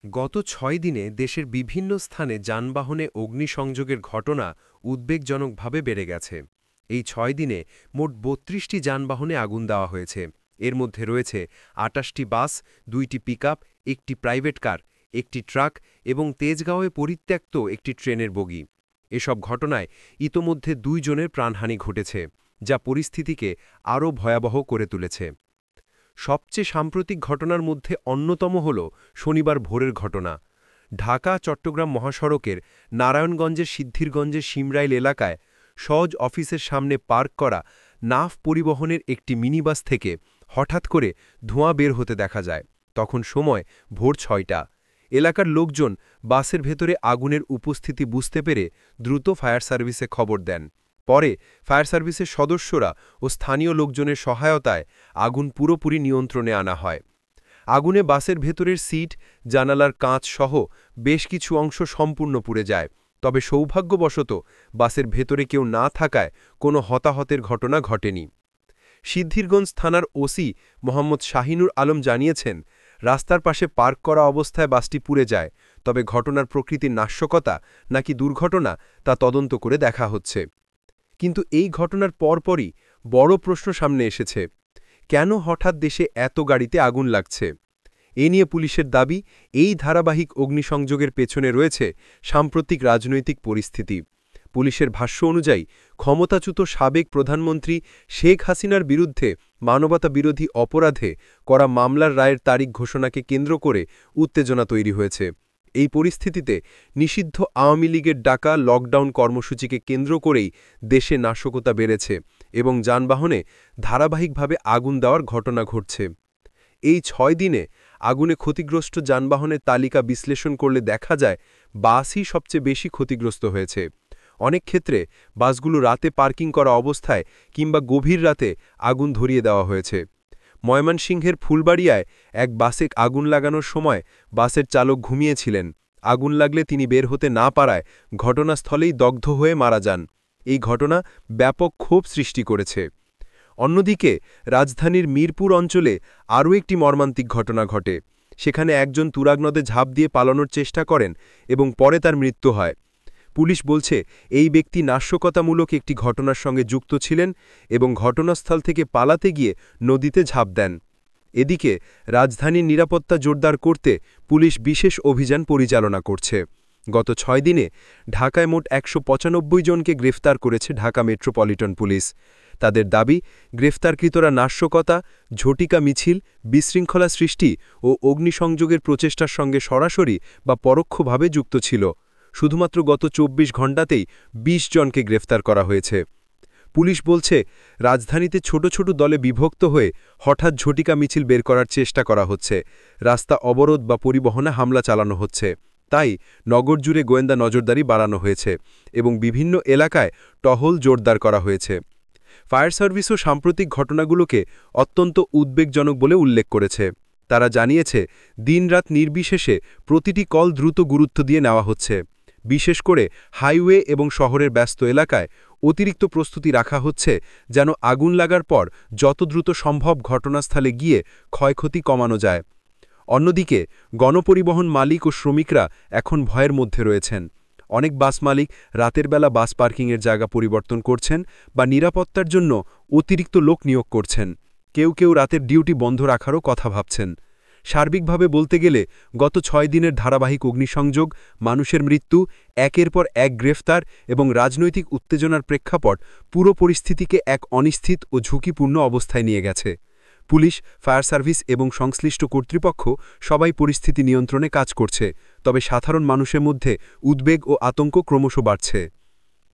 গত ৬ দিনে দেশের বিভিন্ন স্থানে যানবাহনে অগ্নিসংযোগের ঘটনা উদ্বেগজনকভাবে বেড়ে গেছে। এই ৬ দিনে মোট ৩২টি যানবাহনে আগুন দেওয়া হয়েছে। এর মধ্যে রয়েছে ২৮টি বাস, ২টি পিকআপ, একটি প্রাইভেট কার, একটি ট্রাক এবং তেজগাঁওয়ে পরিত্যক্ত একটি ট্রেনের বগি। এসব ঘটনায় ইতোমধ্যে ২ জনের প্রাণহানি ঘটেছে, যা পরিস্থিতিকে আরও ভয়াবহ করে তুলেছে। সবচেয়ে সাম্প্রতিক ঘটনার মধ্যে অন্যতম হল শনিবার ভোরের ঘটনা। ঢাকা-চট্টগ্রাম মহাসড়কের নারায়ণগঞ্জের সিদ্ধিরগঞ্জের শিমরাইল এলাকায় সওজ অফিসের সামনে পার্ক করা নাফ পরিবহনের একটি মিনিবাস থেকে হঠাৎ করে ধোঁয়া বের হতে দেখা যায়। তখন সময় ভোর ৬টা। এলাকার লোকজন বাসের ভেতরে আগুনের উপস্থিতি বুঝতে পেরে দ্রুত ফায়ার সার্ভিসে খবর দেন। পরে ফায়ার সার্ভিসের সদস্যরা ও স্থানীয় লোকজনের সহায়তায় আগুন পুরোপুরি নিয়ন্ত্রণে আনা হয়। আগুনে বাসের ভেতরের সিট, জানালার কাঁচ সহ বেশ কিছু অংশ সম্পূর্ণ পুড়ে যায়। তবে সৌভাগ্যবশত বাসের ভেতরে কেউ না থাকায় কোনো হতাহতের ঘটনা ঘটেনি। সিদ্ধিরগঞ্জ থানার ওসি মোহাম্মদ শাহিনুর আলম জানিয়েছেন, রাস্তার পাশে পার্ক করা অবস্থায় বাসটি পুড়ে যায়। তবে ঘটনার প্রকৃতির নাশকতা নাকি দুর্ঘটনা তা তদন্ত করে দেখা হচ্ছে। কিন্তু এই ঘটনার পরপরই বড় প্রশ্ন সামনে এসেছে, কেন হঠাৎ দেশে এত গাড়িতে আগুন লাগছে? এ নিয়ে পুলিশের দাবি, এই ধারাবাহিক অগ্নিসংযোগের পেছনে রয়েছে সাম্প্রতিক রাজনৈতিক পরিস্থিতি। পুলিশের ভাষ্য অনুযায়ী ক্ষমতাচ্যুত সাবেক প্রধানমন্ত্রী শেখ হাসিনার বিরুদ্ধে মানবতা বিরোধী অপরাধে করা মামলার রায়ের তারিখ ঘোষণাকে কেন্দ্র করে উত্তেজনা তৈরি হয়েছে। এই পরিস্থিতিতে নিষিদ্ধ আওয়ামী লীগের ডাকা লকডাউন কর্মসূচিকে কেন্দ্র করেই দেশে নাশকতা বেড়েছে এবং যানবাহনে ধারাবাহিকভাবে আগুন দেওয়ার ঘটনা ঘটছে। এই ৬ দিনে আগুনে ক্ষতিগ্রস্ত যানবাহনের তালিকা বিশ্লেষণ করলে দেখা যায় বাসই সবচেয়ে বেশি ক্ষতিগ্রস্ত হয়েছে। অনেক ক্ষেত্রে বাসগুলো রাতে পার্কিং করা অবস্থায় কিংবা গভীর রাতে আগুন ধরিয়ে দেওয়া হয়েছে। ময়মনসিংহের ফুলবাড়িয়ায় এক বাসে আগুন লাগানোর সময় বাসের চালক ঘুমিয়েছিলেন। আগুন লাগলে তিনি বের হতে না পারায় ঘটনাস্থলেই দগ্ধ হয়ে মারা যান। এই ঘটনা ব্যাপক ক্ষোভ সৃষ্টি করেছে। অন্যদিকে রাজধানীর মিরপুর অঞ্চলে আরও একটি মর্মান্তিক ঘটনা ঘটে। সেখানে একজন তুরাগ নদে ঝাঁপ দিয়ে পালানোর চেষ্টা করেন এবং পরে তার মৃত্যু হয়। পুলিশ বলছে, এই ব্যক্তি নাশকতামূলক একটি ঘটনার সঙ্গে যুক্ত ছিলেন এবং ঘটনাস্থল থেকে পালাতে গিয়ে নদীতে ঝাঁপ দেন। এদিকে রাজধানীর নিরাপত্তা জোরদার করতে পুলিশ বিশেষ অভিযান পরিচালনা করছে। গত ৬ দিনে ঢাকায় মোট ১৯৫ জনকে গ্রেফতার করেছে ঢাকা মেট্রোপলিটন পুলিশ। তাদের দাবি, গ্রেফতারকৃতরা নাশকতা, ঝটিকা মিছিল, বিশৃঙ্খলা সৃষ্টি ও অগ্নিসংযোগের প্রচেষ্টার সঙ্গে সরাসরি বা পরোক্ষভাবে যুক্ত ছিল। শুধুমাত্র গত ২৪ ঘণ্টাতেই ২০ জনকে গ্রেফতার করা হয়েছে। পুলিশ বলছে, রাজধানীতে ছোট ছোট দলে বিভক্ত হয়ে হঠাৎ ঝটিকা মিছিল বের করার চেষ্টা করা হচ্ছে। রাস্তা অবরোধ বা পরিবহনে হামলা চালানো হচ্ছে। তাই নগর জুড়ে গোয়েন্দা নজরদারি বাড়ানো হয়েছে এবং বিভিন্ন এলাকায় টহল জোরদার করা হয়েছে। ফায়ার সার্ভিসও সাম্প্রতিক ঘটনাগুলোকে অত্যন্ত উদ্বেগজনক বলে উল্লেখ করেছে। তারা জানিয়েছে, দিনরাত নির্বিশেষে প্রতিটি কল দ্রুত গুরুত্ব দিয়ে নেওয়া হচ্ছে। বিশেষ করে হাইওয়ে এবং শহরের ব্যস্ত এলাকায় অতিরিক্ত প্রস্তুতি রাখা হচ্ছে, যেন আগুন লাগার পর যত দ্রুত সম্ভব ঘটনাস্থলে গিয়ে ক্ষয়ক্ষতি কমানো যায়। অন্যদিকে গণপরিবহন মালিক ও শ্রমিকরা এখন ভয়ের মধ্যে রয়েছেন। অনেক বাস মালিক রাতের বেলা বাস পার্কিংয়ের জায়গা পরিবর্তন করছেন বা নিরাপত্তার জন্য অতিরিক্ত লোক নিয়োগ করছেন। কেউ কেউ রাতের ডিউটি বন্ধ রাখারও কথা ভাবছেন। সার্বিকভাবে বলতে গেলে গত ৬ দিনের ধারাবাহিক অগ্নিসংযোগ, মানুষের মৃত্যু, একের পর এক গ্রেফতার এবং রাজনৈতিক উত্তেজনার প্রেক্ষাপট পুরো পরিস্থিতিকে এক অনিশ্চিত ও ঝুঁকিপূর্ণ অবস্থায় নিয়ে গেছে। পুলিশ, ফায়ার সার্ভিস এবং সংশ্লিষ্ট কর্তৃপক্ষ সবাই পরিস্থিতি নিয়ন্ত্রণে কাজ করছে, তবে সাধারণ মানুষের মধ্যে উদ্বেগ ও আতঙ্ক ক্রমশ বাড়ছে।